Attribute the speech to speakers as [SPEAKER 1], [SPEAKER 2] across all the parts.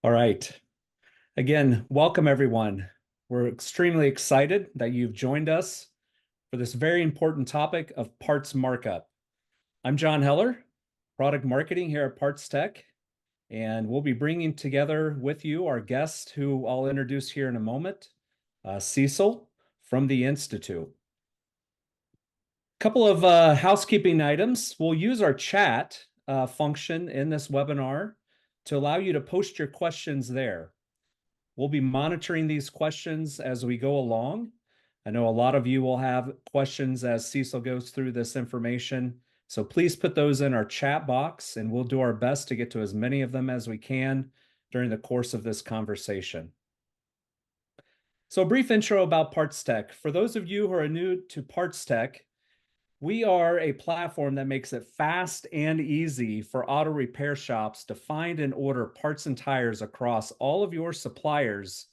[SPEAKER 1] All right. Again, welcome everyone. We're extremely excited that you've joined us for this very important topic of parts markup. I'm John Heller, product marketing here at PartsTech, and we'll be bringing together with you our guest who I'll introduce here in a moment, Cecil from the Institute. Couple of housekeeping items. We'll use our chat function in this webinar to allow you to post your questions there. We'll be monitoring these questions as we go along. I know a lot of you will have questions as Cecil goes through this information. So please put those in our chat box and we'll do our best to get to as many of them as we can during the course of this conversation. So a brief intro about PartsTech. For those of you who are new to PartsTech, we are a platform that makes it fast and easy for auto repair shops to find and order parts and tires across all of your suppliers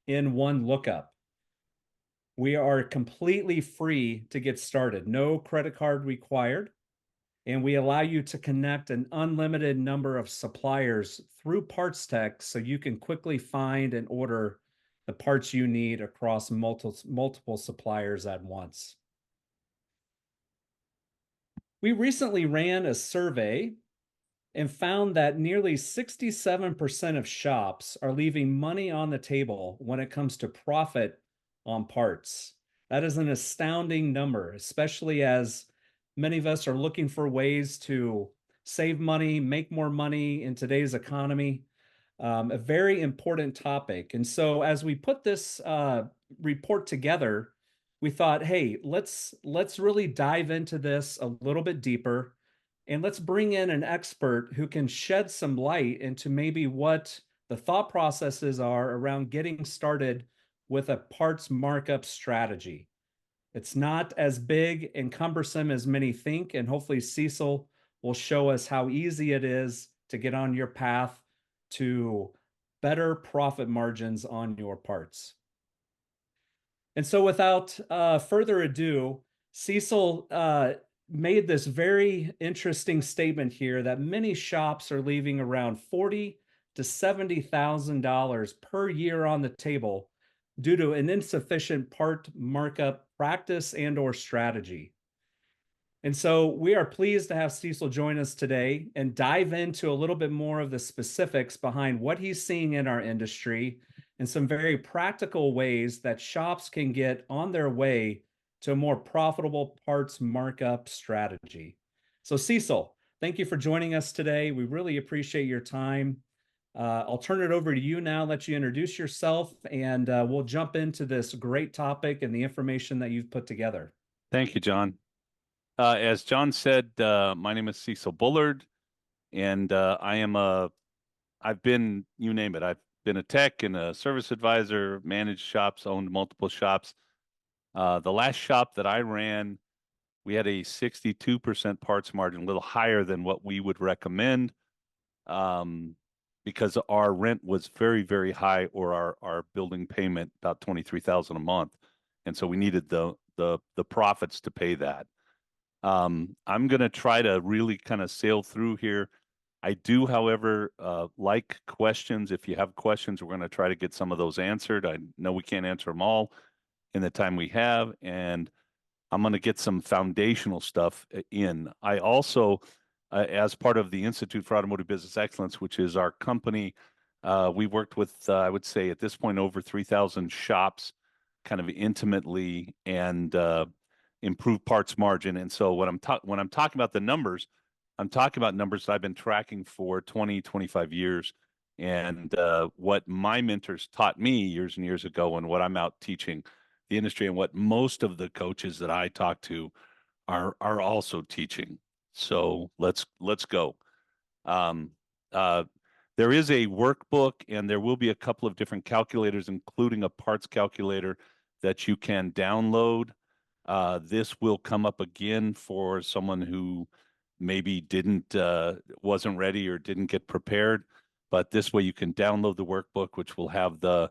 [SPEAKER 1] in one lookup. We are completely free to get started, no credit card required, and we allow you to connect an unlimited number of suppliers through PartsTech so you can quickly find and order the parts you need across multiple suppliers at once. We recently ran a survey and found that nearly 67% of shops are leaving money on the table when it comes to profit on parts. That is an astounding number, especially as many of us are looking for ways to save money, make more money in today's economy. A very important topic. And so as we put this report together, we thought, hey, let's really dive into this a little bit deeper and let's bring in an expert who can shed some light into maybe what the thought processes are around getting started with a parts markup strategy. It's not as big and cumbersome as many think, and hopefully Cecil will show us how easy it is to get on your path to better profit margins on your parts. And so without further ado, Cecil made this very interesting statement here that many shops are leaving around $40,000 to $70,000 per year on the table due to an insufficient part markup practice and or strategy. And so we are pleased to have Cecil join us today and dive into a little bit more of the specifics behind what he's seeing in our industry and some very practical ways that shops can get on their way to a more profitable parts markup strategy. So Cecil, thank you for joining us today. We really appreciate your time. I'll turn it over to you now, let you introduce yourself, and we'll jump into this great topic and the information that you've put together.
[SPEAKER 2] Thank you, John. As John said, my name is Cecil Bullard, and I've been, you name it, I've been a tech and a service advisor, managed shops, owned multiple shops. The last shop that I ran, we had a 62% parts margin, a little higher than what we would recommend, because our rent was very, very high, or our building payment about $23,000 a month, and so we needed the profits to pay that. I'm going to try to really kind of sail through here. I do, however, like questions. If you have questions, we're going to try to get some of those answered. I know we can't answer them all in the time we have, and I'm going to get some foundational stuff in. I also, as part of the Institute for Automotive Business Excellence, which is our company, we worked with, I would say at this point, over 3,000 shops kind of intimately, and improve parts margin. And so when I'm talking about the numbers, I'm talking about numbers that I've been tracking for 20, 25 years. And what my mentors taught me years and years ago, and what I'm out teaching the industry, and what most of the coaches that I talk to are also teaching. So let's go. There is a workbook, and there will be a couple of different calculators, including a parts calculator that you can download. This will come up again for someone who maybe wasn't ready or didn't get prepared. But this way you can download the workbook, which will have the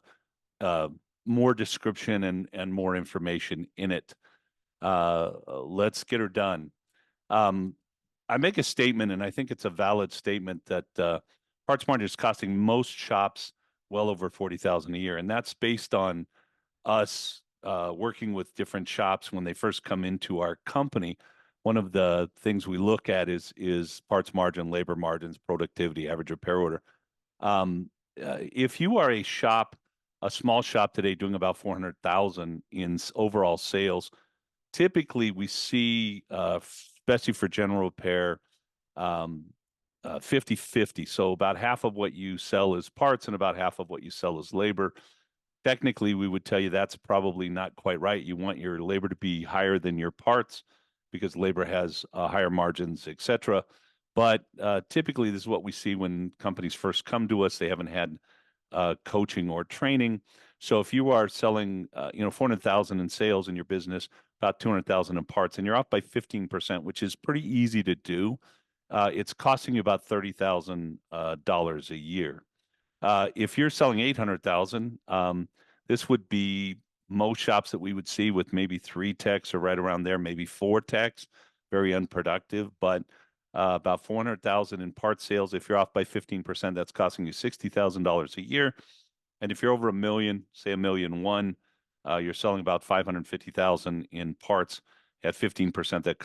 [SPEAKER 2] more description and more information in it. Let's get her done. I make a statement, and I think it's a valid statement, that parts margin is costing most shops well over 40,000 a year. And that's based on us working with different shops when they first come into our company. One of the things we look at is parts margin, labor margins, productivity, average repair order. If you are a shop, a small shop today doing about 400,000 in overall sales, typically we see, especially for general repair, um, 50-50. So about half of what you sell is parts and about half of what you sell is labor. Technically, we would tell you that's probably not quite right. You want your labor to be higher than your parts because labor has higher margins, et cetera. But typically, this is what we see when companies first come to us. They haven't had coaching or training. So if you are selling, 400,000 in sales in your business, about 200,000 in parts, and you're off by 15%, which is pretty easy to do, it's costing you about $30,000 a year. If you're selling 800,000, this would be most shops that we would see with maybe 3 techs or right around there, maybe 4 techs, very unproductive. But about 400,000 in part sales. If you're off by 15%, that's costing you $60,000 a year. And if you're over a million, say a million one, you're selling about 550,000 in parts at 15%. That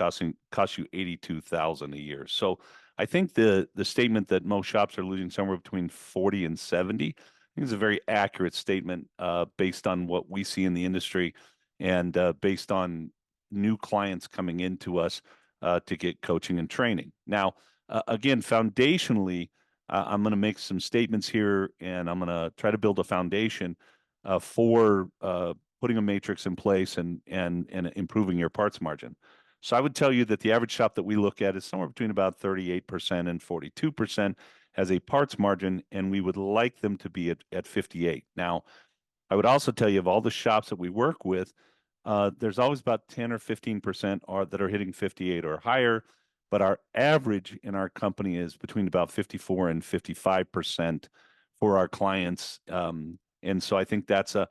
[SPEAKER 2] costs you 82,000 a year. So I think the statement that most shops are losing somewhere between 40 and 70, I think is a very accurate statement based on what we see in the industry and based on new clients coming into us to get coaching and training. Now, again, foundationally, I'm going to make some statements here, and I'm going to try to build a foundation for putting a matrix in place and improving your parts margin. So I would tell you that the average shop that we look at is somewhere between about 38% and 42% has a parts margin, and we would like them to be at 58. Now, I would also tell you of all the shops that we work with, there's always about 10 or 15% that are hitting 58 or higher, but our average in our company is between about 54 and 55% for our clients. And so I think that's a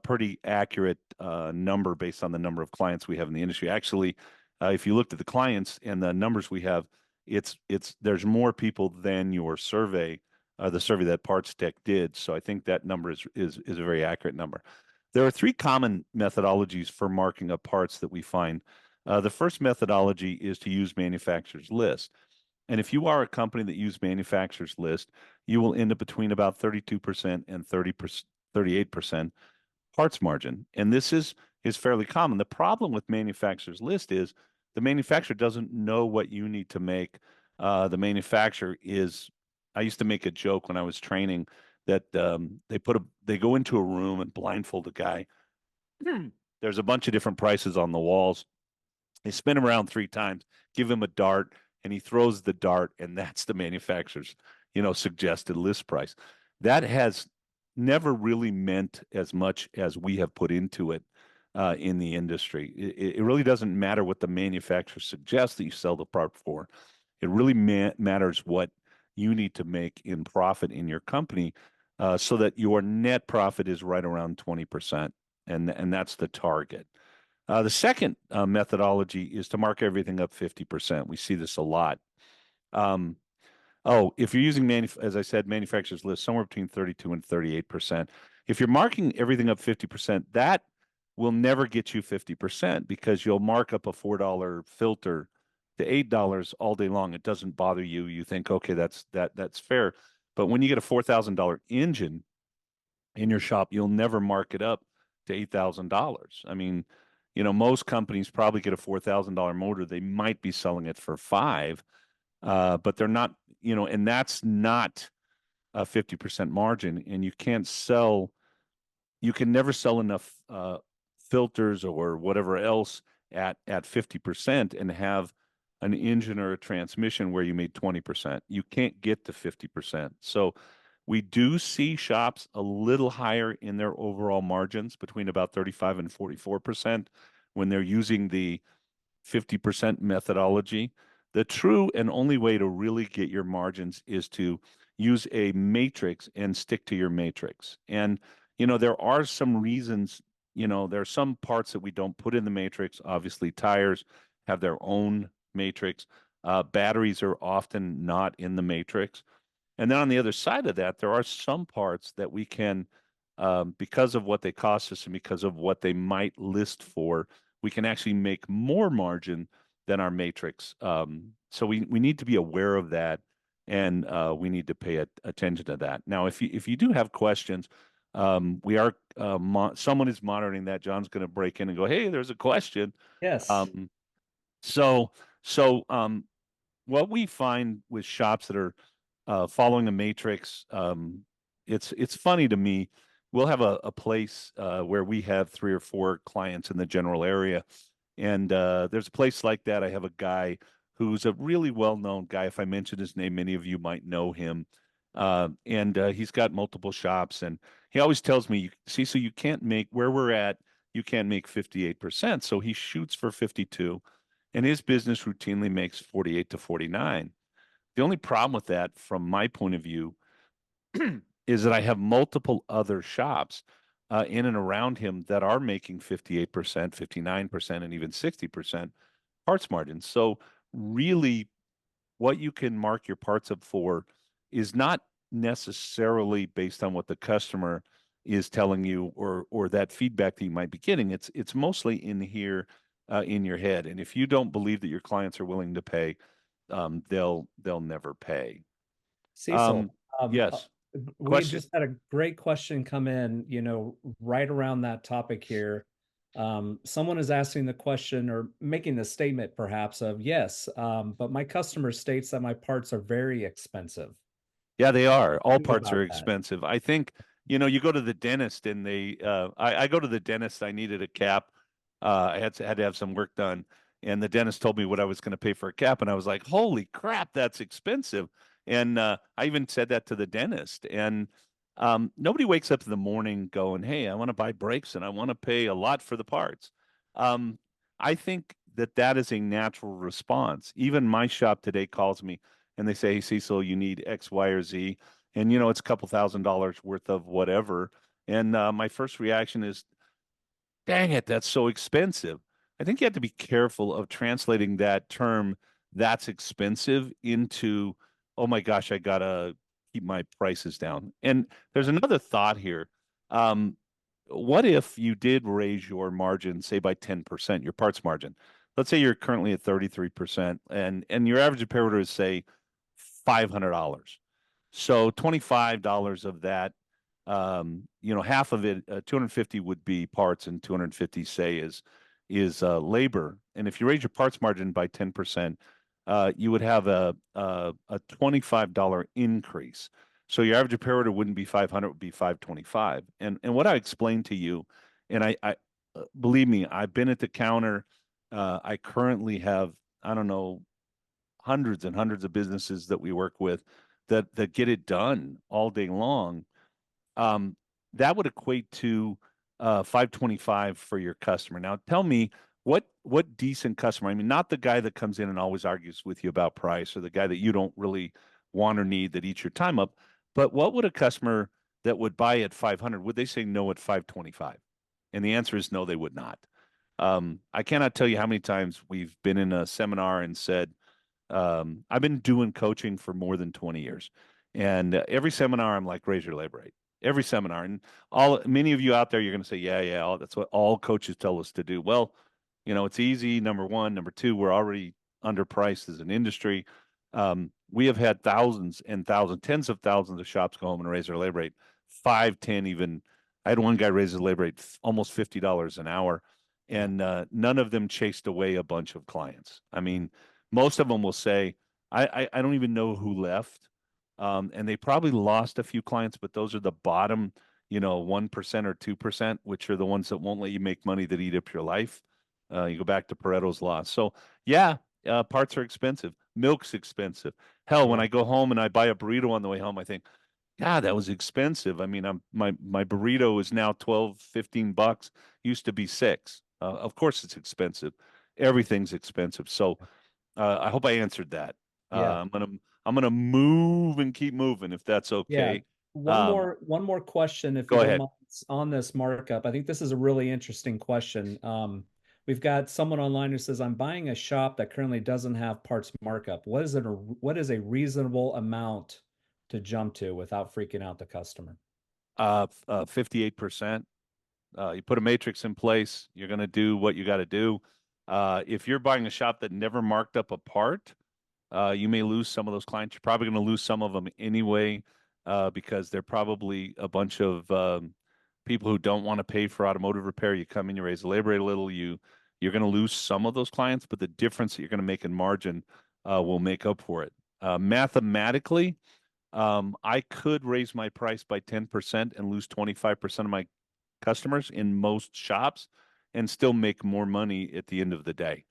[SPEAKER 2] pretty accurate number based on the number of clients we have in the industry. Actually, if you looked at the clients and the numbers we have, there's more people than your survey, the survey that PartsTech did. So I think that number is a very accurate number. There are 3 common methodologies for marking up parts that we find. The first methodology is to use manufacturer's list. And if you are a company that uses manufacturer's list, you will end up between about 32% and 38% parts margin. And this is fairly common. The problem with manufacturer's list is the manufacturer doesn't know what you need to make. The manufacturer is, I used to make a joke when I was training that they go into a room and blindfold a guy. There's a bunch of different prices on the walls. They spin him around 3 times, give him a dart, and he throws the dart, and that's the manufacturer's, suggested list price. That has never really meant as much as we have put into it in the industry. It really doesn't matter what the manufacturer suggests that you sell the part for. It really matters what you need to make in profit in your company so that your net profit is right around 20%, and that's the target. The second methodology is to mark everything up 50%. We see this a lot. If you're using, as I said, manufacturer's list, somewhere between 32 and 38%. If you're marking everything up 50%, that will never get you 50% because you'll mark up a $4 filter to $8 all day long. It doesn't bother you. You think, okay, that's fair. But when you get a $4,000 engine in your shop, you'll never mark it up to $8,000. I mean, most companies probably get a $4,000 motor. They might be selling it for $5,000, but they're not, and that's not a 50% margin. And you can never sell enough filters or whatever else at 50% and have an engine or a transmission where you made 20%. You can't get to 50%. So we do see shops a little higher in their overall margins, between about 35 and 44% when they're using the 50% methodology. The true and only way to really get your margins is to use a matrix and stick to your matrix. And, there are some reasons, there are some parts that we don't put in the matrix. Obviously, tires have their own matrix. Batteries are often not in the matrix. And then on the other side of that, there are some parts that we can, because of what they cost us and because of what they might list for, we can actually make more margin than our matrix. So we need to be aware of that, and we need to pay attention to that. Now, if you do have questions, we are someone is monitoring that. John's going to break in and go, "Hey, there's a question."
[SPEAKER 1] Yes.
[SPEAKER 2] Um, so so what we find with shops that are following a matrix, it's funny to me. We'll have a place where we have three or four clients in the general area, and there's a place like that. I have a guy who's a really well-known guy. If I mention his name, many of you might know him. And he's got multiple shops, and he always tells me, "See, so you can't make where we're at. You can't make 58%." So he shoots for 52, and his business routinely makes 48 to 49. The only problem with that, from my point of view, is that I have multiple other shops in and around him that are making 58%, 59%, and even 60% parts margins. So really, what you can mark your parts up for is not necessarily based on what the customer is telling you, or that feedback that you might be getting. It's mostly in here, in your head. And if you don't believe that your clients are willing to pay, they'll never pay.
[SPEAKER 1] Cecil,
[SPEAKER 2] Um, yes.
[SPEAKER 1] we
[SPEAKER 2] Question.
[SPEAKER 1] just had a great question come in, right around that topic here. Someone is asking the question or making the statement perhaps of yes, but my customer states that my parts are very expensive.
[SPEAKER 2] Yeah, they are. All
[SPEAKER 1] Think
[SPEAKER 2] parts are
[SPEAKER 1] about that.
[SPEAKER 2] expensive. I think, you go to the dentist and I go to the dentist. I needed a cap. I had to have some work done. And the dentist told me what I was going to pay for a cap. And I was like, holy crap, that's expensive. And I even said that to the dentist. And nobody wakes up in the morning going, hey, I want to buy brakes and I want to pay a lot for the parts. Um, I think that that is a natural response. Even my shop today calls me and they say, hey, Cecil, you need X, Y, or Z. And, it's a couple $1,000s worth of whatever. And my first reaction is, dang it, that's so expensive. I think you have to be careful of translating that term, that's expensive, into, oh my gosh, I gotta keep my prices down. And there's another thought here. Um, what if you did raise your margin, say by 10%, your parts margin? Let's say you're currently at 33%, and your average repair order is, say, $500. So $25 of that, half of it, 250 would be parts, and 250, say, is labor. And if you raise your parts margin by 10%, you would have a $25 increase. So your average repair order wouldn't be 500, it would be 525. And what I explained to you, and I believe me, I've been at the counter. I currently have, I don't know, hundreds and hundreds of businesses that we work with that get it done all day long. um, that would equate to 525 for your customer. Now, tell me, what decent customer? I mean, not the guy that comes in and always argues with you about price, or the guy that you don't really want or need, that eats your time up. But what would a customer that would buy at 500, would they say no at 525? And the answer is no, they would not. I cannot tell you how many times we've been in a seminar and said, I've been doing coaching for more than 20 years. And every seminar, I'm like, raise your labor rate. Every seminar. And many of you out there, you're going to say, yeah, yeah, that's what all coaches tell us to do. Well, it's easy. Number one. Number two, we're already underpriced as an industry. We have had thousands and thousands, tens of thousands of shops go home and raise their labor rate, 5, 10, even. I had one guy raise his labor rate almost $50 an hour,
[SPEAKER 1] Yeah.
[SPEAKER 2] and none of them chased away a bunch of clients. I mean, most of them will say, I don't even know who left. And they probably lost a few clients, but those are the bottom, 1% or 2%, which are the ones that won't let you make money, that eat up your life. You go back to Pareto's law. So yeah, parts are expensive. Milk's expensive. Hell, when
[SPEAKER 1] Yeah.
[SPEAKER 2] I go home and I buy a burrito on the way home, I think, God, that was expensive. I mean, my burrito is now 12, $15. Used to be 6. Of course it's expensive. Everything's expensive. So I hope I answered that.
[SPEAKER 1] Yeah.
[SPEAKER 2] I'm gonna move and keep moving, if that's
[SPEAKER 1] Yeah.
[SPEAKER 2] okay.
[SPEAKER 1] One
[SPEAKER 2] Um,
[SPEAKER 1] more one more question, if you
[SPEAKER 2] Go
[SPEAKER 1] don't
[SPEAKER 2] ahead.
[SPEAKER 1] mind, on this markup. I think this is a really interesting question. We've got someone online who says, I'm buying a shop that currently doesn't have parts markup. What is a reasonable amount to jump to without freaking out the customer?
[SPEAKER 2] 58%. You put a matrix in place, you're going to do what you got to do. If you're buying a shop that never marked up a part, you may lose some of those clients. You're probably going to lose some of them anyway, because they're probably a bunch of people who don't want to pay for automotive repair. You come in, you raise the labor rate a little, you're going to lose some of those clients, but the difference that you're going to make in margin will make up for it. Mathematically, I could raise my price by 10% and lose 25% of my customers in most shops and still make more money at the end of the day.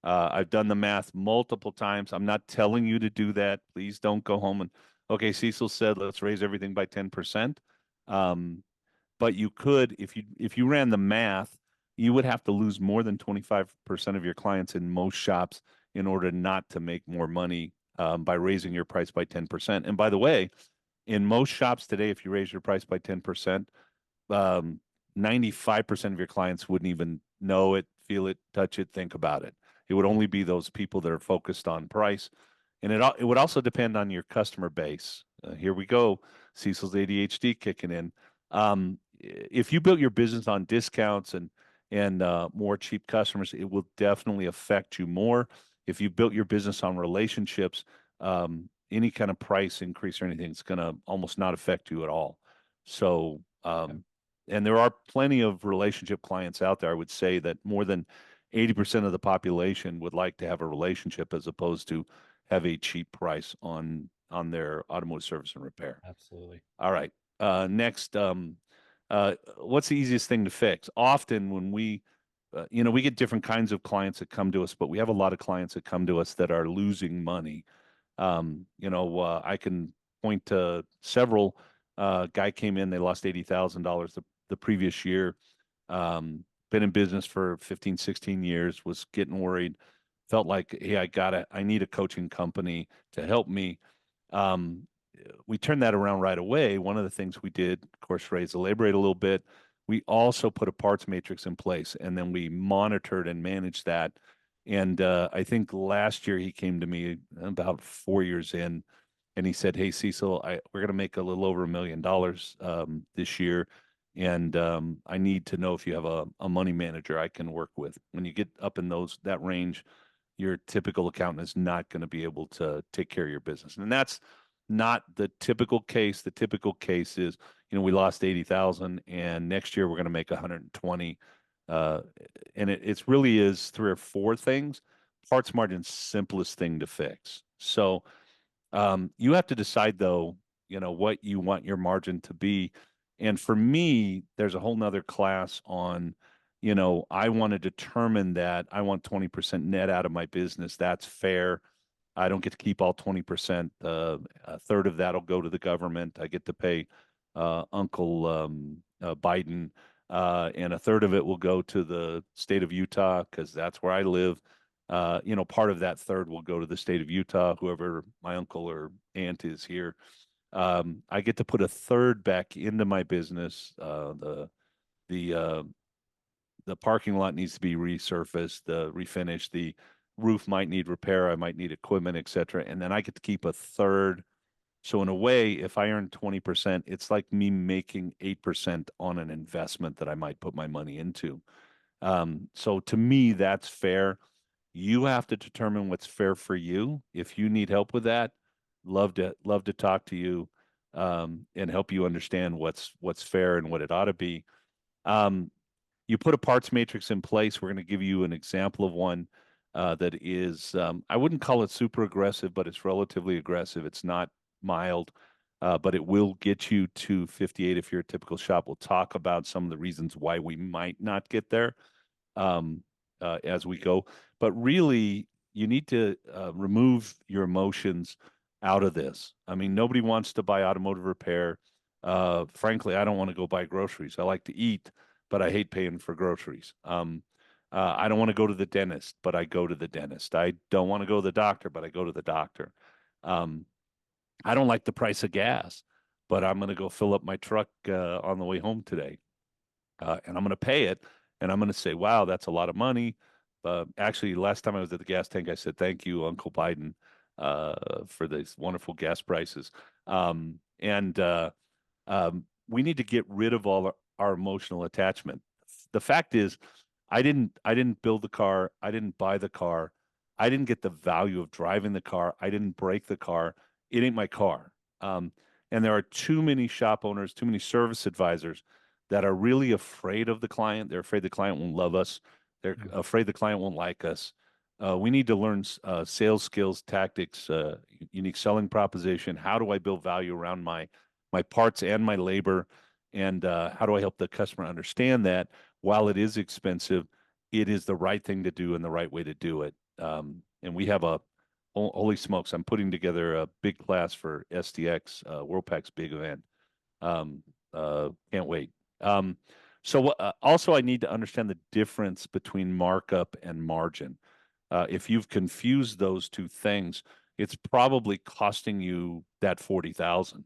[SPEAKER 2] I've done the math multiple times. I'm not telling you to do that. Please don't go home and, okay, Cecil said, let's raise everything by 10%. But you could, if you ran the math, you would have to lose more than 25% of your clients in most shops in order not to make more money by raising your price by 10%. And by the way, in most shops today, if you raise your price by 10%, 95% of your clients wouldn't even know it, feel it, touch it, think about it. It would only be those people that are focused on price. And it would also depend on your customer base. Here we go, Cecil's ADHD kicking in. If you built your business on discounts and more cheap customers, it will definitely affect you more. If you built your business on relationships, any kind of price increase or anything is going to almost not affect you at all. So, and there are plenty of relationship clients out there. I would say that more than 80% of the population would like to have a relationship as opposed to have a cheap price on their automotive service and repair.
[SPEAKER 1] Absolutely.
[SPEAKER 2] All right. Next, what's the easiest thing to fix? Often when we get different kinds of clients that come to us, but we have a lot of clients that come to us that are losing money. I can point to several. Guy came in, they lost $80,000 the previous year. Been in business for 15, 16 years, was getting worried, felt like, hey, I need a coaching company to help me. We turned that around right away. One of the things we did, of course, raise the labor rate a little bit. We also put a parts matrix in place, and then we monitored and managed that. And I think last year he came to me about 4 years in, and he said, "Hey, Cecil, we're going to make a little over $1 million this year, and I need to know if you have a money manager I can work with." When you get up in that range, your typical accountant is not going to be able to take care of your business, and that's not the typical case. The typical case is, we lost 80,000, and next year we're going to make 120. And it really is three or four things. Parts margin's simplest thing to fix. So you have to decide though, what you want your margin to be. And for me, there's a whole nother class on, I want to determine that I want 20% net out of my business. That's fair. I don't get to keep all 20%. A third of that'll go to the government. I get to pay Uncle Biden, and a third of it will go to the state of Utah because that's where I live. Part of that third will go to the state of Utah, whoever my uncle or aunt is here. I get to put a third back into my business. The parking lot needs to be resurfaced, refinished. The roof might need repair. I might need equipment, etc. And then I get to keep a third. So in a way, if I earn 20%, it's like me making 8% on an investment that I might put my money into. So to me, that's fair. You have to determine what's fair for you. If you need help with that, love to talk to you and help you understand what's fair and what it ought to be. You put a parts matrix in place. We're going to give you an example of one that is, I wouldn't call it super aggressive, but it's relatively aggressive. It's not mild, but it will get you to 58 if you're a typical shop. We'll talk about some of the reasons why we might not get there as we go. But really, you need to remove your emotions out of this. I mean, nobody wants to buy automotive repair. Frankly, I don't want to go buy groceries. I like to eat, but I hate paying for groceries. I don't want to go to the dentist, but I go to the dentist. I don't want to go to the doctor, but I go to the doctor. I don't like the price of gas, but I'm going to go fill up my truck on the way home today. And I'm going to pay it. And I'm going to say, wow, that's a lot of money. Actually, last time I was at the gas tank, I said, thank you, Uncle Biden, for these wonderful gas prices. And we need to get rid of all our emotional attachment. The fact is, I didn't build the car. I didn't buy the car. I didn't get the value of driving the car. I didn't break the car. It ain't my car. And there are too many shop owners, too many service advisors that are really afraid of the client. They're afraid the client won't love us. They're afraid the client won't like us. We need to learn sales skills, tactics, unique selling proposition. How do I build value around my parts and my labor? And how do I help the customer understand that while it is expensive, it is the right thing to do and the right way to do it. And we have holy smokes, I'm putting together a big class for SDX, Worldpac's big event. Can't wait. Also, I need to understand the difference between markup and margin. If you've confused those two things, it's probably costing you that 40,000.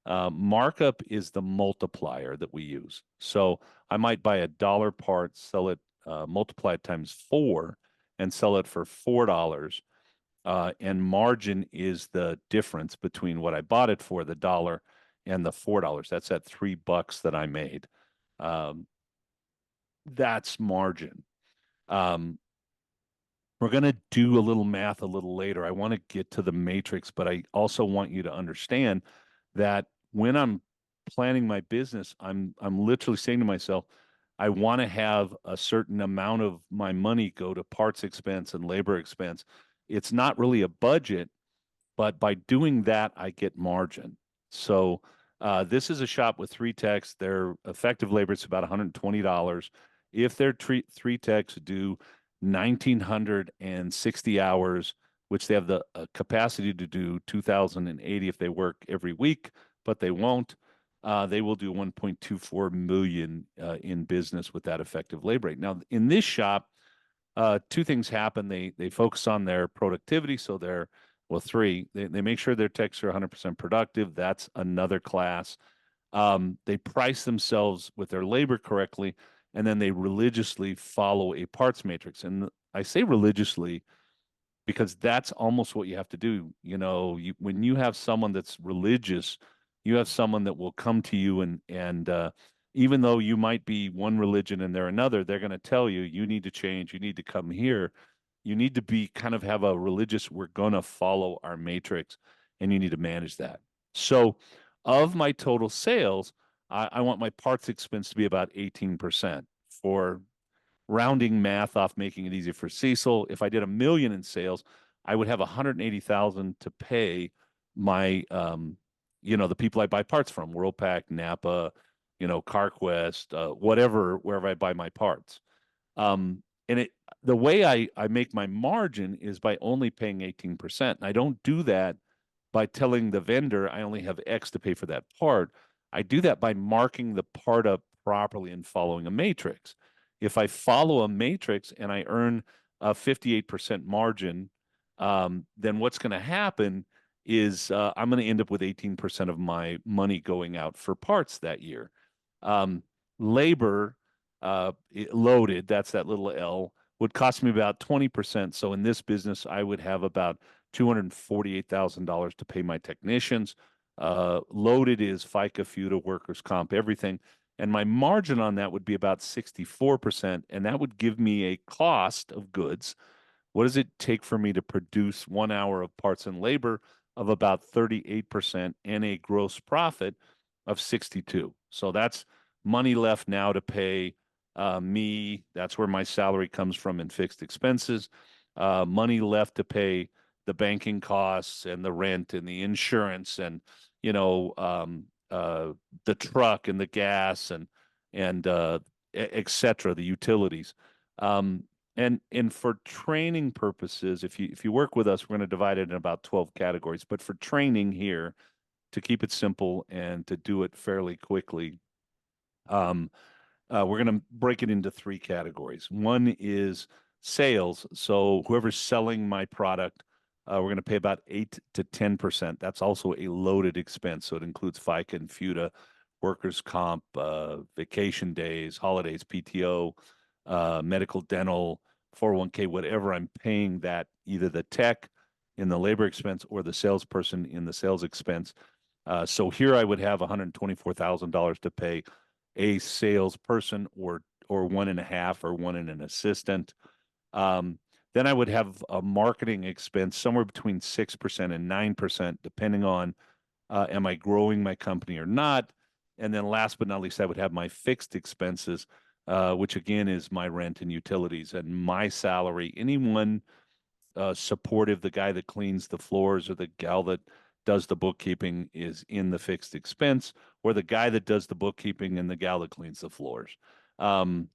[SPEAKER 2] Markup is the multiplier that we use. So I might buy $1 part, sell it, multiply it times 4, and sell it for $4. And margin is the difference between what I bought it for, the dollar, and the $4. That's that $3 that I made. That's margin. We're going to do a little math a little later. I want to get to the matrix, but I also want you to understand that when I'm planning my business, I'm literally saying to myself, I want to have a certain amount of my money go to parts expense and labor expense. It's not really a budget, but by doing that, I get margin. So this is a shop with 3 techs. Their effective labor is about $120. If their three techs do 1,960 hours, which they have the capacity to do 2,080 if they work every week, but they won't. They will do 1.24 million in business with that effective labor rate. Now, in this shop, 2 things happen. They focus on their productivity, so they're well, 3. They make sure their techs are 100% productive. That's another class. They price themselves with their labor correctly, and then they religiously follow a parts matrix. And I say religiously because that's almost what you have to do. When you have someone that's religious, you have someone that will come to you and even though you might be one religion and they're another, they're going to tell you, you need to change, you need to come here. You need to be kind of have a religious, we're going to follow our matrix, and you need to manage that. So of my total sales, I want my parts expense to be about 18%. For rounding math off, making it easy for Cecil, if I did $1 million in sales, I would have 180,000 to pay my, the people I buy parts from, Worldpac, Napa, CarQuest, wherever I buy my parts. And the way I make my margin is by only paying 18%. And I don't do that by telling the vendor I only have X to pay for that part. I do that by marking the part up properly and following a matrix. If I follow a matrix and I earn a 58% margin, then what's going to happen is I'm going to end up with 18% of my money going out for parts that year. Labor loaded, that's that little L, would cost me about 20%. So in this business, I would have about $248,000 to pay my technicians. Loaded is FICA, FUTA, workers' comp, everything. And my margin on that would be about 64%. And that would give me a cost of goods. What does it take for me to produce 1 hour of parts and labor of about 38% and a gross profit of 62? So that's money left now to pay me. That's where my salary comes from in fixed expenses. Money left to pay the banking costs and the rent and the insurance and the truck and the gas and et cetera, the utilities. And for training purposes, if you work with us, we're going to divide it in about 12 categories. But for training here, to keep it simple and to do it fairly quickly, we're going to break it into 3 categories. One is sales. So whoever's selling my product, we're going to pay about 8 to 10%. That's also a loaded expense. So it includes FICA and FUTA, workers' comp, vacation days, holidays, PTO, medical, dental, 401k, whatever I'm paying that either the tech in the labor expense or the salesperson in the sales expense. So here I would have $124,000 to pay a salesperson or one and a half or one and an assistant. Um, then I would have a marketing expense somewhere between 6% and 9%, depending on am I growing my company or not. And then last but not least, I would have my fixed expenses, which again is my rent and utilities and my salary. Anyone supportive, the guy that cleans the floors or the gal that does the bookkeeping is in the fixed expense, or the guy that does the bookkeeping and the gal that cleans the floors. Um,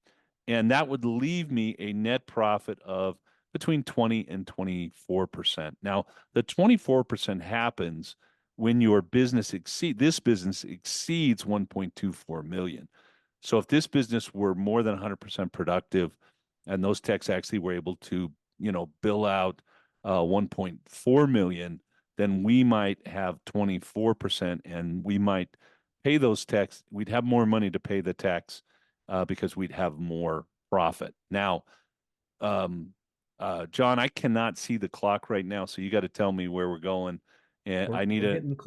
[SPEAKER 2] and that would leave me a net profit of between 20 and 24%. Now, the 24% happens when your this business exceeds 1.24 million. So if this business were more than 100% productive and those techs actually were able to, bill out 1.4 million, then we might have 24% and we might pay those techs. We'd have more money to pay the techs because we'd have more profit. Now, John, I cannot see the clock right now, so you got to tell me where we're going. And
[SPEAKER 1] We're,
[SPEAKER 2] I need
[SPEAKER 1] we're
[SPEAKER 2] a,
[SPEAKER 1] getting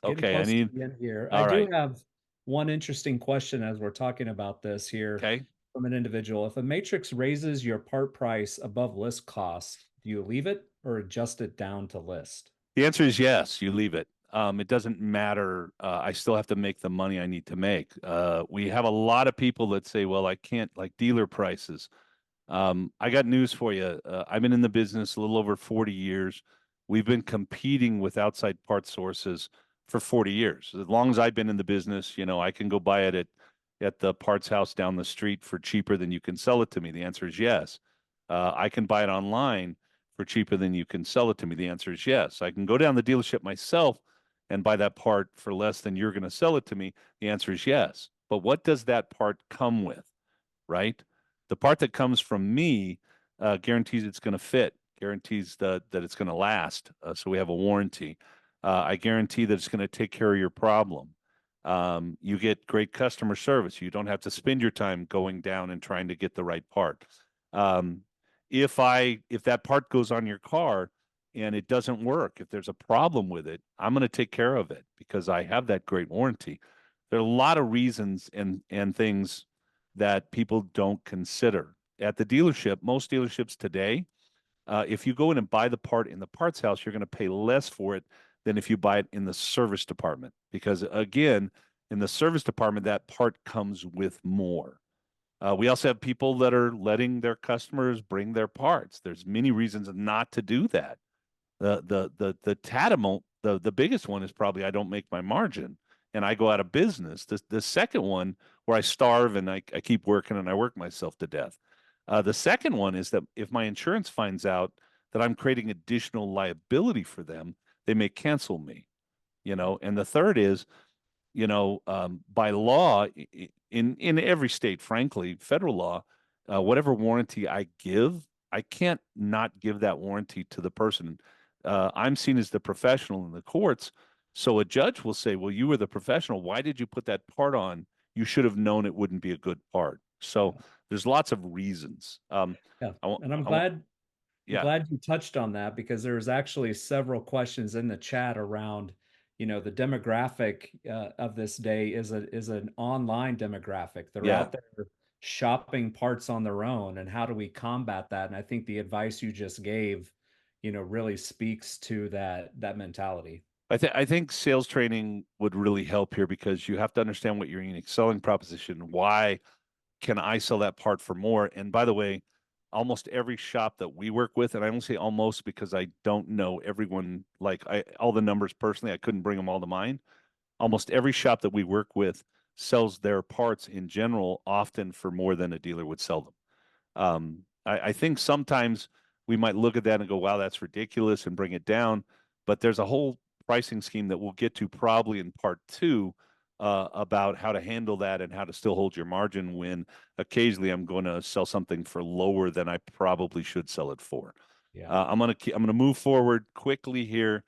[SPEAKER 2] okay, I
[SPEAKER 1] close to
[SPEAKER 2] need,
[SPEAKER 1] the end here. I
[SPEAKER 2] all
[SPEAKER 1] do
[SPEAKER 2] right.
[SPEAKER 1] have one interesting question as we're talking about this here
[SPEAKER 2] Okay.
[SPEAKER 1] from an individual. If a matrix raises your part price above list cost, do you leave it or adjust it down to list?
[SPEAKER 2] The answer is yes, you leave it. It doesn't matter. I still have to make the money I need to make. We have a lot of people that say, well, I can't like dealer prices. I got news for you. I've been in the business a little over 40 years. We've been competing with outside part sources for 40 years. As long as I've been in the business, I can go buy it at the parts house down the street for cheaper than you can sell it to me. The answer is yes. I can buy it online for cheaper than you can sell it to me. The answer is yes. I can go down the dealership myself and buy that part for less than you're going to sell it to me. The answer is yes. But what does that part come with, right? The part that comes from me guarantees it's going to fit, guarantees that it's going to last. So we have a warranty. I guarantee that it's going to take care of your problem. You get great customer service. You don't have to spend your time going down and trying to get the right part. Um, if that part goes on your car and it doesn't work, if there's a problem with it, I'm going to take care of it because I have that great warranty. There are a lot of reasons and things that people don't consider. At the dealership, most dealerships today, if you go in and buy the part in the parts house, you're going to pay less for it than if you buy it in the service department. Because again, in the service department, that part comes with more. We also have people that are letting their customers bring their parts. There's many reasons not to do that. The tantamount, the biggest one is probably I don't make my margin and I go out of business. The second one where I starve and I keep working and I work myself to death. The second one is that if my insurance finds out that I'm creating additional liability for them, they may cancel me. And the third is, by law in every state, frankly, federal law, whatever warranty I give, I can't not give that warranty to the person. I'm seen as the professional in the courts. So a judge will say, well, you were the professional. Why did you put that part on? You should have known it wouldn't be a good part. So there's lots of reasons.
[SPEAKER 1] Yeah.
[SPEAKER 2] I want,
[SPEAKER 1] And I'm
[SPEAKER 2] I want,
[SPEAKER 1] glad I'm
[SPEAKER 2] yeah,
[SPEAKER 1] glad you touched on that because there's actually several questions in the chat around, the demographic of this day is an online demographic. They're
[SPEAKER 2] yeah.
[SPEAKER 1] out there shopping parts on their own, and how do we combat that? And I think the advice you just gave, really speaks to that mentality.
[SPEAKER 2] I think sales training would really help here because you have to understand what your unique selling proposition. Why can I sell that part for more? And by the way, almost every shop that we work with, and I don't say almost because I don't know everyone, like all the numbers personally, I couldn't bring them all to mind. Almost every shop that we work with sells their parts in general often for more than a dealer would sell them. I think sometimes we might look at that and go, wow, that's ridiculous and bring it down. But there's a whole pricing scheme that we'll get to probably in part two about how to handle that and how to still hold your margin when occasionally I'm going to sell something for lower than I probably should sell it for.
[SPEAKER 1] Yeah.
[SPEAKER 2] I'm gonna move forward quickly here.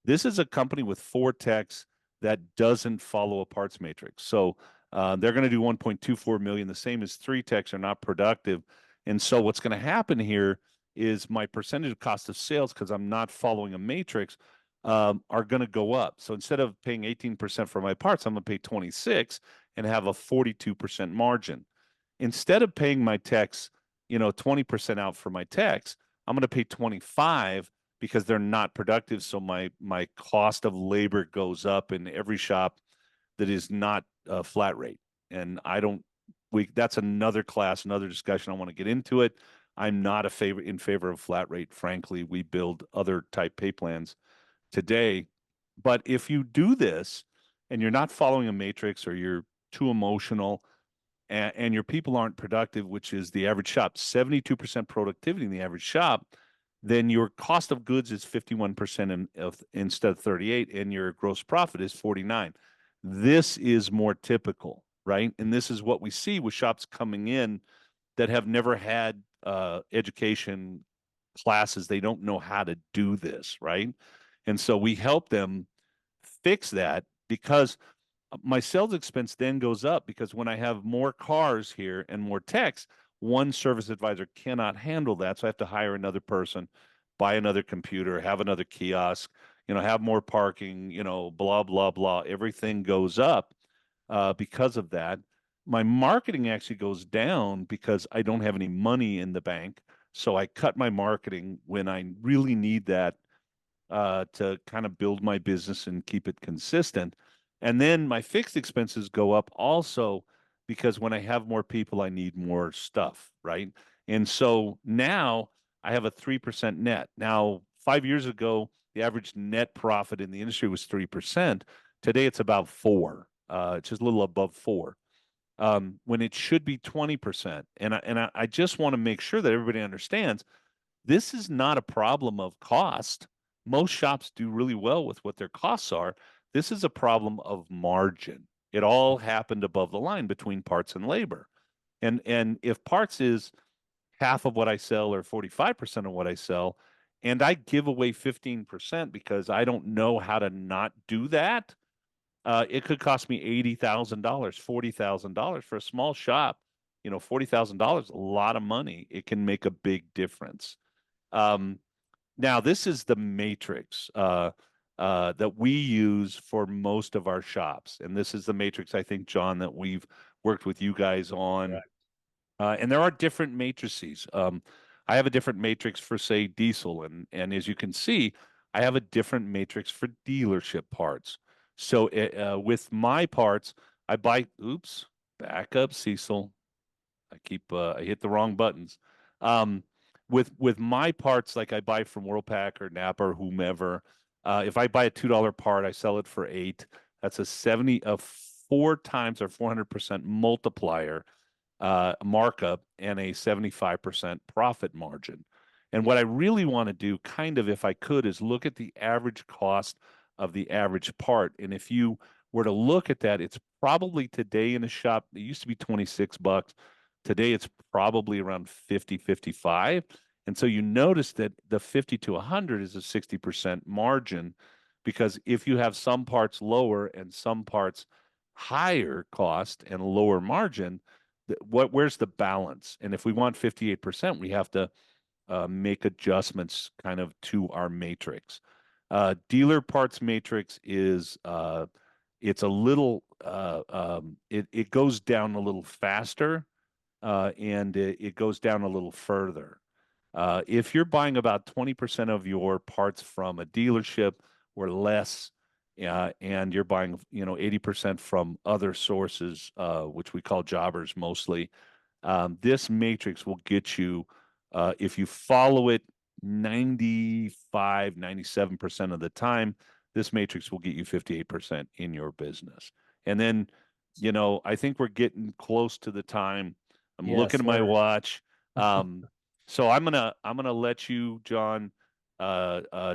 [SPEAKER 2] This is a company with four techs that doesn't follow a parts matrix. So they're going to do 1.24 million, the same as three techs are not productive. And so what's going to happen here is my percentage of cost of sales, because I'm not following a matrix, are going to go up. So instead of paying 18% for my parts, I'm going to pay 26 and have a 42% margin. Instead of paying my techs, 20% out for my techs, I'm going to pay 25 because they're not productive. So my cost of labor goes up in every shop that is not flat rate. And I don't that's another class, another discussion. I want to get into it. I'm not in favor of flat rate. Frankly, we build other type pay plans today. But if you do this and you're not following a matrix, or you're too emotional, and your people aren't productive, which is the average shop, 72% productivity in the average shop, then your cost of goods is 51% instead of 38, and your gross profit is 49. This is more typical, right? And this is what we see with shops coming in that have never had education classes. They don't know how to do this, right? And so we help them fix that, because my sales expense then goes up, because when I have more cars here and more techs, one service advisor cannot handle that. So I have to hire another person, buy another computer, have another kiosk, have more parking, blah, blah, blah. Everything goes up because of that. My marketing actually goes down because I don't have any money in the bank. So I cut my marketing when I really need that to kind of build my business and keep it consistent. And then my fixed expenses go up also, because when I have more people, I need more stuff, right? And so now I have a 3% net. Now, 5 years ago, the average net profit in the industry was 3%. Today, it's about 4. It's just a little above 4. When it should be 20%. And I just want to make sure that everybody understands this is not a problem of cost. Most shops do really well with what their costs are. This is a problem of margin. It all happened above the line between parts and labor. And if parts is half of what I sell, or 45% of what I sell, and I give away 15% because I don't know how to not do that, it could cost me $80,000, $40,000 for a small shop. $40,000, a lot of money. It can make a big difference. Um, Now, this is the matrix that we use for most of our shops. And this is the matrix, I think, John, that we've worked with you guys on.
[SPEAKER 1] Correct.
[SPEAKER 2] And there are different matrices. I have a different matrix for, say, diesel. And as you can see, I have a different matrix for dealership parts. So with my parts, I buy, oops, back up, Cecil. I hit the wrong buttons. Um, with my parts, like I buy from Worldpac or Napa or whomever, if I buy a $2 part, I sell it for 8. That's a 4 times or 400% multiplier markup, and a 75% profit margin. And what I really want to do, kind of, if I could, is look at the average cost of the average part. And if you were to look at that, it's probably today in a shop, it used to be 26 bucks. Today it's probably around 50, 55. And so you notice that the 50 to 100 is a 60% margin, because if you have some parts lower and some parts higher cost and lower margin, where's the balance? And if we want 58%, we have to make adjustments kind of to our matrix. Dealer parts matrix is it's a little it goes down a little faster, and it goes down a little further. If you're buying about 20% of your parts from a dealership or less, and you're buying, 80% from other sources, which we call jobbers mostly, this matrix will get you, if you follow it 95, 97% of the time, this matrix will get you 58% in your business. And then, I think we're getting close to the time. I'm looking
[SPEAKER 1] Yes,
[SPEAKER 2] at my
[SPEAKER 1] we're
[SPEAKER 2] watch. So I'm gonna let you, John,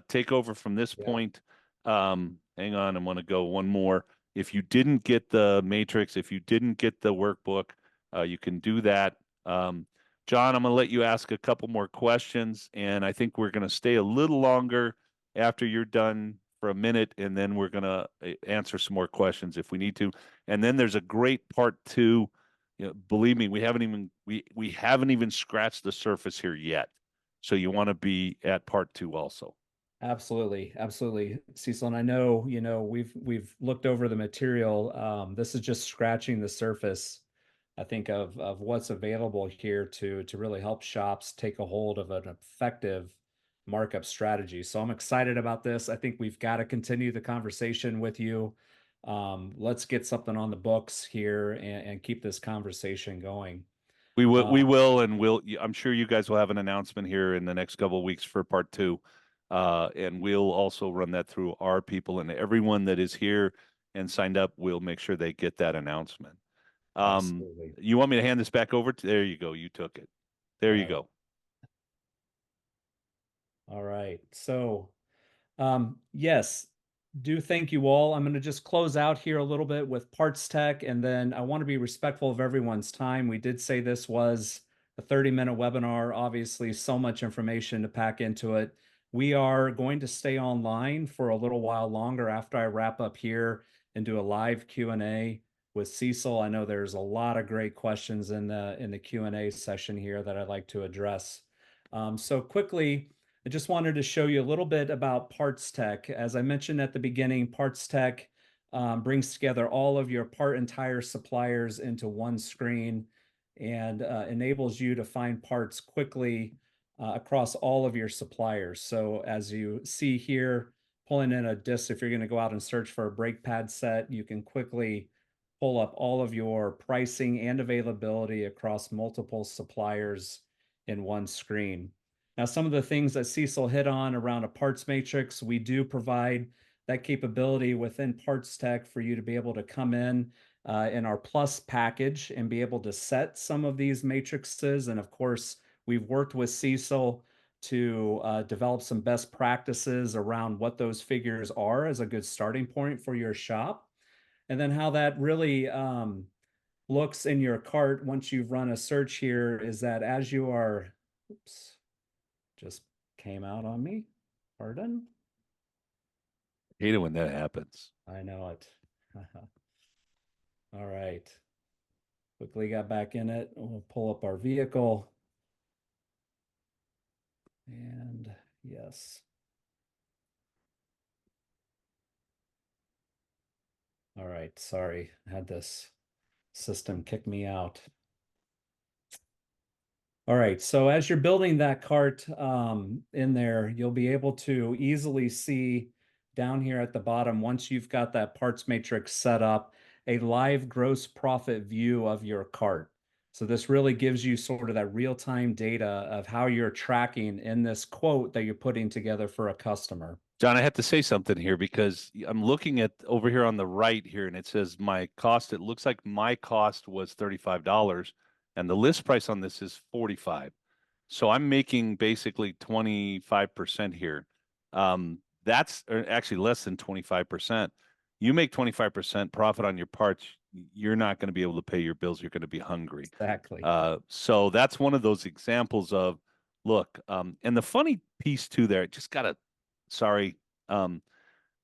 [SPEAKER 2] take over from this
[SPEAKER 1] yeah.
[SPEAKER 2] point. Hang on, I'm gonna go one more. If you didn't get the matrix, if you didn't get the workbook, you can do that. John, I'm gonna let you ask a couple more questions, and I think we're gonna stay a little longer after you're done for a minute, and then we're gonna answer some more questions if we need to. And then there's a great part 2. Believe me, we haven't even scratched the surface here yet. So you want to be at part 2 also.
[SPEAKER 1] Absolutely, absolutely, Cecil. And I know, we've looked over the material. This is just scratching the surface, I think, of what's available here to really help shops take a hold of an effective markup strategy. So I'm excited about this. I think we've got to continue the conversation with you. Let's get something on the books here and keep this conversation going.
[SPEAKER 2] We
[SPEAKER 1] Um,
[SPEAKER 2] will, and I'm sure you guys will have an announcement here in the next couple of weeks for part two. And we'll also run that through our people, and everyone that is here and signed up, we'll make sure they get that announcement.
[SPEAKER 1] Absolutely.
[SPEAKER 2] You want me to hand this back over to, there you go. You took it. There you
[SPEAKER 1] Right.
[SPEAKER 2] go.
[SPEAKER 1] All right. So, yes, do thank you all. I'm going to just close out here a little bit with Parts Tech, and then I want to be respectful of everyone's time. We did say this was a 30-minute webinar, obviously, so much information to pack into it. We are going to stay online for a little while longer after I wrap up here and do a live Q&A with Cecil. I know there's a lot of great questions in the Q&A session here that I'd like to address. So quickly, I just wanted to show you a little bit about PartsTech. As I mentioned at the beginning, PartsTech brings together all of your part and tire suppliers into one screen and enables you to find parts quickly across all of your suppliers. So as you see here, pulling in a disc, if you're going to go out and search for a brake pad set, you can quickly pull up all of your pricing and availability across multiple suppliers in one screen. Now, some of the things that Cecil hit on around a parts matrix, we do provide that capability within PartsTech for you to be able to come in our Plus package and be able to set some of these matrices. And of course, we've worked with Cecil to develop some best practices around what those figures are as a good starting point for your shop. And then how that really looks in your cart once you've run a search here is that as you are, oops, just came out on me. Pardon?
[SPEAKER 2] Hate it when that happens.
[SPEAKER 1] I know it. All right. Quickly got back in it. We'll pull up our vehicle. And yes. All right. Sorry. I had this system kick me out. All right, so as you're building that cart in there, you'll be able to easily see down here at the bottom, once you've got that parts matrix set up, a live gross profit view of your cart. So this really gives you sort of that real-time data of how you're tracking in this quote that you're putting together for a customer.
[SPEAKER 2] John, I have to say something here because I'm looking at over here on the right here, and it says my cost. It looks like my cost was $35, and the list price on this is 45. So I'm making basically 25% here. That's actually less than 25%. You make 25% profit on your parts, you're not going to be able to pay your bills. You're going to be hungry.
[SPEAKER 1] Exactly.
[SPEAKER 2] So that's one of those examples of, look, and the funny piece too there, just gotta, sorry, um,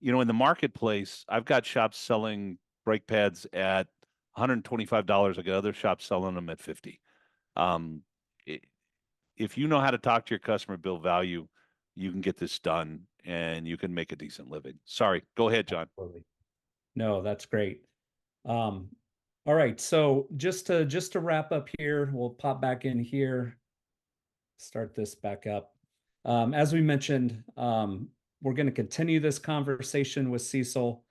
[SPEAKER 2] in the marketplace, I've got shops selling brake pads at $125. I got other shops selling them at 50. Um, if you know how to talk to your customer, build value, you can get this done and you can make a decent living. Sorry, go ahead, John.
[SPEAKER 1] Absolutely. No, that's great. Um, all right, so just to wrap up here, we'll pop back in here. Start this back up. As we mentioned, we're going to continue this conversation with Cecil.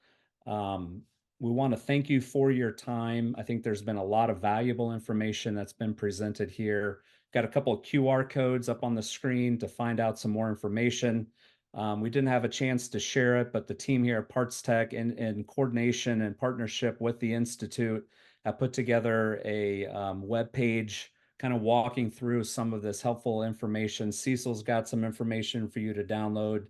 [SPEAKER 1] Um, we want to thank you for your time. I think there's been a lot of valuable information that's been presented here. Got a couple of QR codes up on the screen to find out some more information. We didn't have a chance to share it, but the team here at PartsTech, in coordination and partnership with the Institute, have put together a web page kind of walking through some of this helpful information. Cecil's got some information for you to download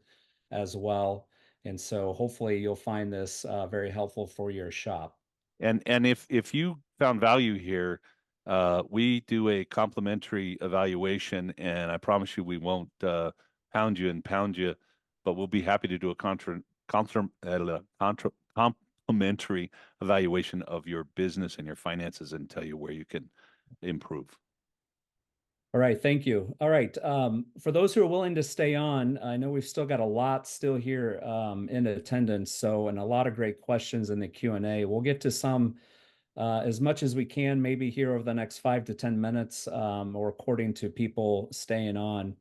[SPEAKER 1] as well. And so hopefully you'll find this very helpful for your shop.
[SPEAKER 2] And if you found value here, we do a complimentary evaluation, and I promise you we won't pound you and pound you, but we'll be happy to do a complimentary evaluation of your business and your finances and tell you where you can improve.
[SPEAKER 1] All right, thank you. All right, for those who are willing to stay on, I know we've still got a lot still here in attendance, so and a lot of great questions in the Q&A. We'll get to some as much as we can, maybe here over the next 5 to 10 minutes, or according to people staying on.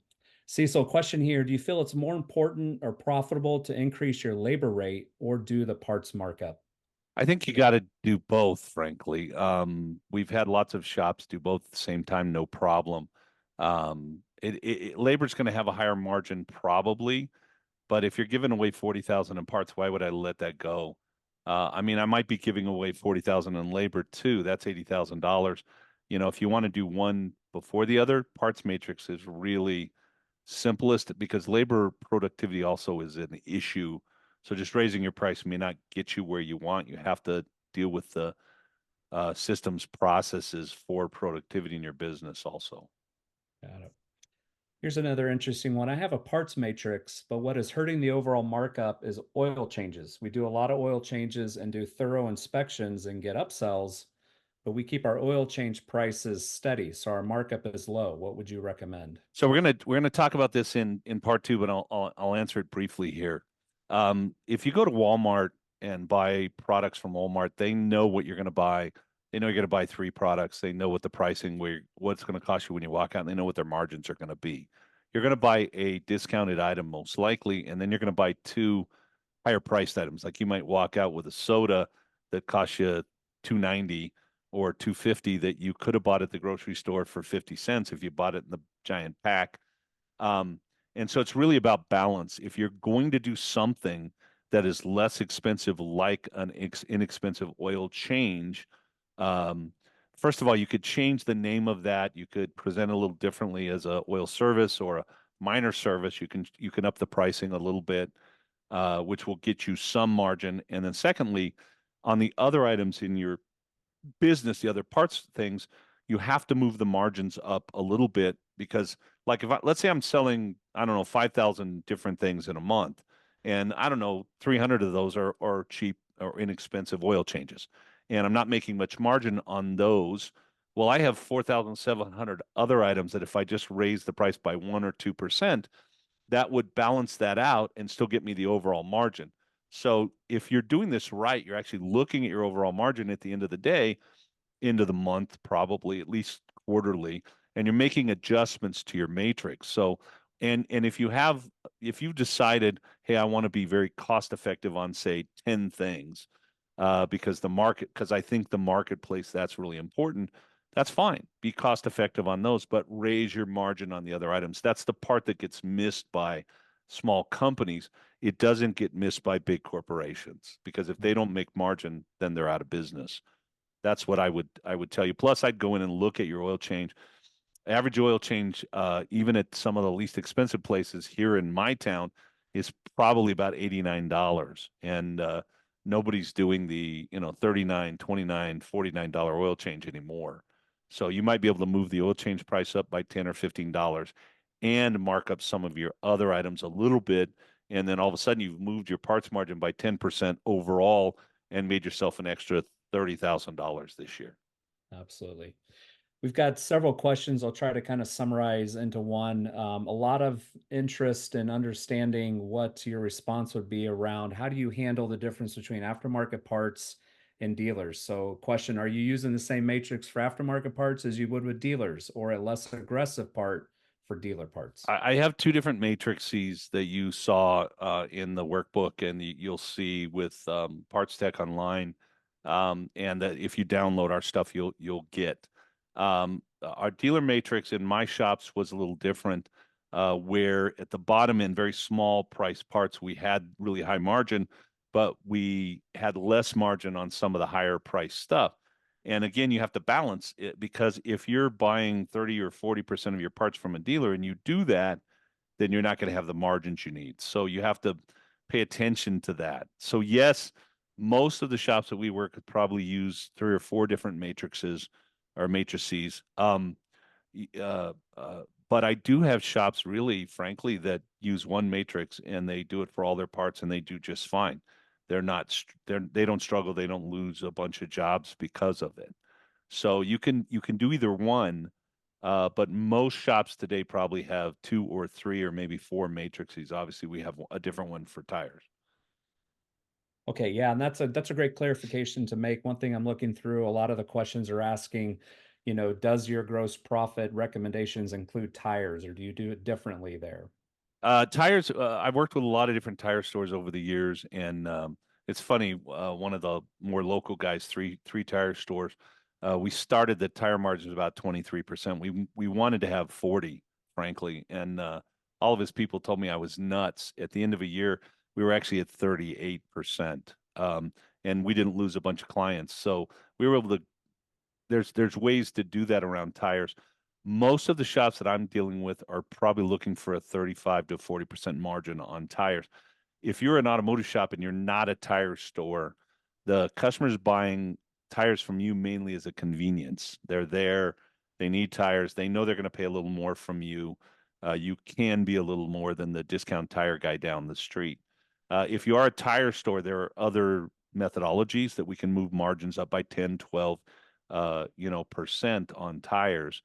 [SPEAKER 1] Cecil, question here: do you feel it's more important or profitable to increase your labor rate or do the parts markup?
[SPEAKER 2] I think you got to do both, frankly. We've had lots of shops do both at the same time, no problem. Labor's going to have a higher margin probably, but if you're giving away 40,000 in parts, why would I let that go? I mean, I might be giving away 40,000 in labor too. That's $80,000. If you want to do one before the other, parts matrix is really simplest because labor productivity also is an issue. So just raising your price may not get you where you want. You have to deal with the systems processes for productivity in your business also.
[SPEAKER 1] Got it. Here's another interesting one. I have a parts matrix, but what is hurting the overall markup is oil changes. We do a lot of oil changes and do thorough inspections and get upsells, but we keep our oil change prices steady, so our markup is low. What would you recommend?
[SPEAKER 2] So we're gonna talk about this in part two, but I'll answer it briefly here. If you go to Walmart and buy products from Walmart, they know what you're gonna buy. They know you're gonna buy three products. They know what the pricing, what's gonna cost you when you walk out, and they know what their margins are gonna be. You're gonna buy a discounted item most likely, and then you're gonna buy two higher priced items. Like you might walk out with a soda that costs you 2.90 or 2.50 that you could have bought at the grocery store for 50 cents if you bought it in the giant pack. Um, and so it's really about balance. If you're going to do something that is less expensive, like an inexpensive oil change, um, first of all, you could change the name of that. You could present it a little differently as a oil service or a minor service. You can up the pricing a little bit, which will get you some margin. And then secondly, on the other items in your business, the other parts things, you have to move the margins up a little bit because, like, let's say I'm selling, I don't know, 5,000 different things in a month, and I don't know, 300 of those are cheap or inexpensive oil changes, and I'm not making much margin on those. Well, I have 4,700 other items that if I just raise the price by 1 or 2%, that would balance that out and still get me the overall margin. So if you're doing this right, you're actually looking at your overall margin at the end of the day, into the month, probably at least quarterly, and you're making adjustments to your matrix. So, and if you've decided, hey, I want to be very cost effective on say 10 things, because I think the marketplace that's really important. That's fine. Be cost effective on those, but raise your margin on the other items. That's the part that gets missed by small companies. It doesn't get missed by big corporations because if they don't make margin, then they're out of business. That's what I would tell you. Plus, I'd go in and look at your oil change. Average oil change, even at some of the least expensive places here in my town, is probably about $89. And nobody's doing the, $39, $29, $49 oil change anymore. So you might be able to move the oil change price up by 10 or $15 and mark up some of your other items a little bit. And then all of a sudden you've moved your parts margin by 10% overall and made yourself an extra $30,000 this year.
[SPEAKER 1] Absolutely. We've got several questions. I'll try to kind of summarize into one. A lot of interest in understanding what your response would be around how do you handle the difference between aftermarket parts and dealers? So, question: are you using the same matrix for aftermarket parts as you would with dealers, or a less aggressive part for dealer parts?
[SPEAKER 2] I have two different matrices that you saw in the workbook, and you'll see with PartsTech online, and that if you download our stuff, you'll get. Our dealer matrix in my shops was a little different, where at the bottom in very small price parts we had really high margin, but we had less margin on some of the higher price stuff. And again, you have to balance it because if you're buying 30 or 40% of your parts from a dealer and you do that, then you're not going to have the margins you need. So you have to pay attention to that. So yes, most of the shops that we work with probably use three or four different matrices or matrices. Uh, uh, but I do have shops really, frankly, that use one matrix and they do it for all their parts and they do just fine. They don't struggle, they don't lose a bunch of jobs because of it. So you can do either one. But most shops today probably have two or three or maybe four matrices. Obviously, we have a different one for tires.
[SPEAKER 1] Okay, yeah, and that's a great clarification to make. One thing I'm looking through, a lot of the questions are asking, does your gross profit recommendations include tires, or do you do it differently there?
[SPEAKER 2] Tires, I've worked with a lot of different tire stores over the years, and it's funny. One of the more local guys, three tire stores, we started the tire margins about 23%. We wanted to have 40, frankly, and all of his people told me I was nuts. At the end of a year, we were actually at 38%, and we didn't lose a bunch of clients. So we were able to. There's ways to do that around tires. Most of the shops that I'm dealing with are probably looking for a 35 to 40% margin on tires. If you're an automotive shop and you're not a tire store, the customer's buying tires from you mainly as a convenience. They're there, they need tires, they know they're going to pay a little more from you. You can be a little more than the discount tire guy down the street. If you are a tire store, there are other methodologies that we can move margins up by 10, 12, percent on tires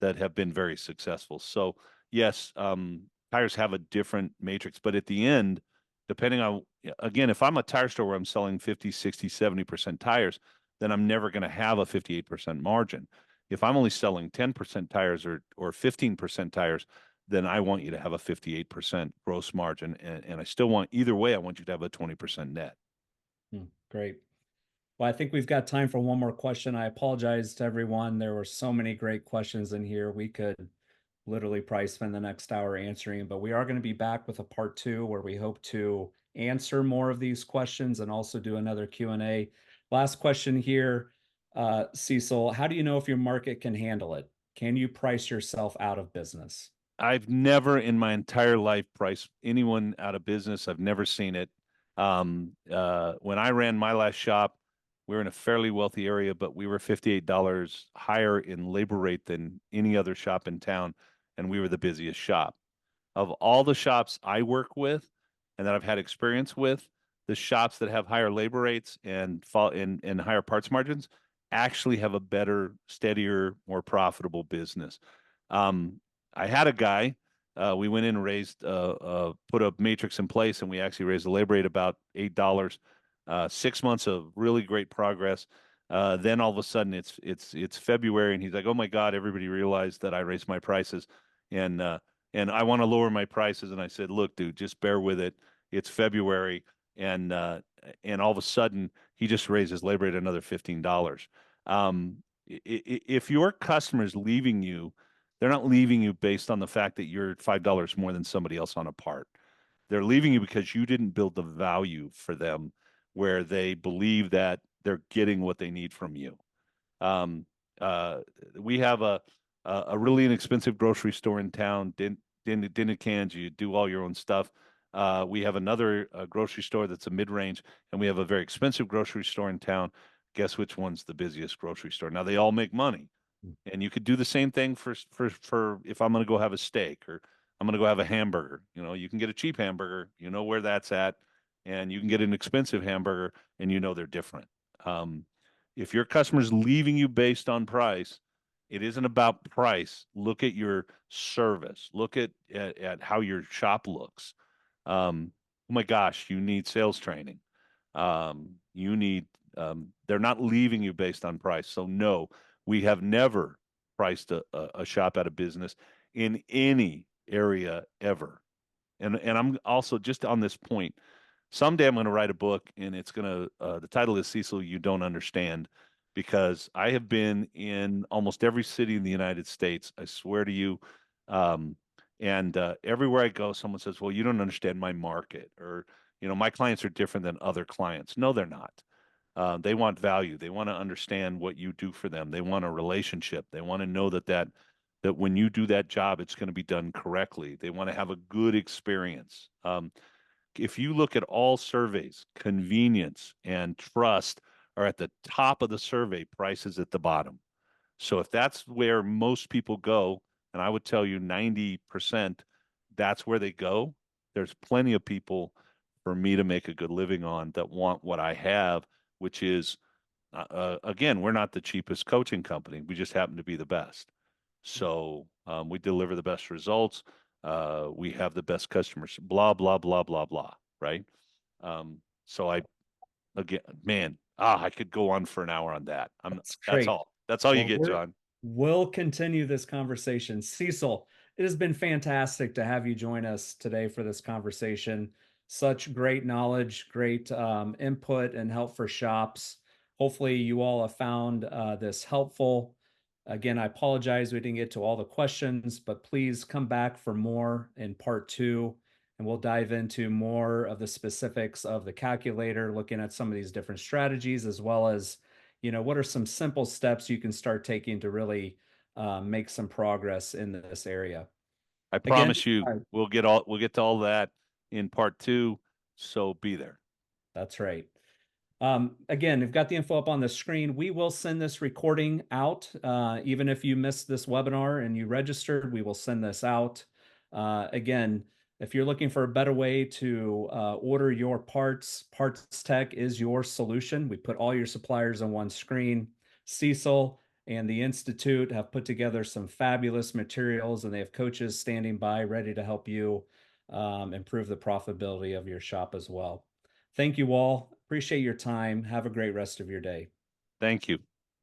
[SPEAKER 2] that have been very successful. So yes, tires have a different matrix, but at the end, depending on, again, if I'm a tire store where I'm selling 50, 60, 70% tires, then I'm never going to have a 58% margin. If I'm only selling 10% tires or 15% tires, then I want you to have a 58% gross margin. And I still want, either way, I want you to have a 20% net.
[SPEAKER 1] Great. Well, I think we've got time for one more question. I apologize to everyone. There were so many great questions in here. We could literally probably spend the next hour answering, but we are going to be back with a part two where we hope to answer more of these questions and also do another Q&A. Last question here, Cecil, how do you know if your market can handle it? Can you price yourself out of business?
[SPEAKER 2] I've never in my entire life priced anyone out of business. I've never seen it. When I ran my last shop, we were in a fairly wealthy area, but we were $58 higher in labor rate than any other shop in town, and we were the busiest shop. Of all the shops I work with and that I've had experience with, the shops that have higher labor rates and fall in higher parts margins actually have a better, steadier, more profitable business. Um, I had a guy. We went in and put a matrix in place, and we actually raised the labor rate about $8. 6 months of really great progress. Then all of a sudden, it's February, and he's like, "Oh my God! Everybody realized that I raised my prices, and and I want to lower my prices." And I said, "Look, dude, just bear with it. It's February." And and all of a sudden, he just raised his labor rate another $15. If your customer is leaving you, they're not leaving you based on the fact that you're $5 more than somebody else on a part. They're leaving you because you didn't build the value for them where they believe that they're getting what they need from you. Um, uh, we have a really inexpensive grocery store in town, Dinner Cans. You do all your own stuff. We have another grocery store that's a mid-range, and we have a very expensive grocery store in town. Guess which one's the busiest grocery store? Now they all make money, and you could do the same thing for if I'm going to go have a steak or I'm going to go have a hamburger. You can get a cheap hamburger, where that's at, and you can get an expensive hamburger, and they're different. Um, if your customer's leaving you based on price, it isn't about price. Look at your service. Look at how your shop looks. Oh my gosh, you need sales training. You need they're not leaving you based on price. So no, we have never priced a shop out of business in any area ever. And I'm also just on this point. Someday I'm going to write a book, and it's going to the title is Cecil, You Don't Understand, because I have been in almost every city in the United States. I swear to you. Um, and everywhere I go, someone says, "Well, you don't understand my market," or my clients are different than other clients. No, they're not. They want value. They want to understand what you do for them. They want a relationship. They want to know that when you do that job, it's going to be done correctly. They want to have a good experience. If you look at all surveys, convenience and trust are at the top of the survey, price is at the bottom. So if that's where most people go, and I would tell you 90% that's where they go, there's plenty of people for me to make a good living on that want what I have, which is, again, we're not the cheapest coaching company. We just happen to be the best. So we deliver the best results. We have the best customers, blah, blah, blah, blah, blah, right? So again, man, I could go on for an hour on that.
[SPEAKER 1] That's
[SPEAKER 2] That's
[SPEAKER 1] great.
[SPEAKER 2] all. That's all you
[SPEAKER 1] Well,
[SPEAKER 2] get, John.
[SPEAKER 1] we'll continue this conversation. Cecil, it has been fantastic to have you join us today for this conversation. Such great knowledge, great input and help for shops. Hopefully, you all have found this helpful. Again, I apologize we didn't get to all the questions, but please come back for more in part two, and we'll dive into more of the specifics of the calculator, looking at some of these different strategies, as well as what are some simple steps you can start taking to really make some progress in this area.
[SPEAKER 2] I
[SPEAKER 1] Again,
[SPEAKER 2] promise you,
[SPEAKER 1] I-
[SPEAKER 2] we'll get to all that in part two. So be there.
[SPEAKER 1] that's right. Again, we've got the info up on the screen. We will send this recording out. Even if you missed this webinar and you registered, we will send this out. Again, if you're looking for a better way to order your parts, PartsTech is your solution. We put all your suppliers on one screen. Cecil and the Institute have put together some fabulous materials, and they have coaches standing by ready to help you improve the profitability of your shop as well. Thank you all. Appreciate your time. Have a great rest of your day.
[SPEAKER 2] Thank you.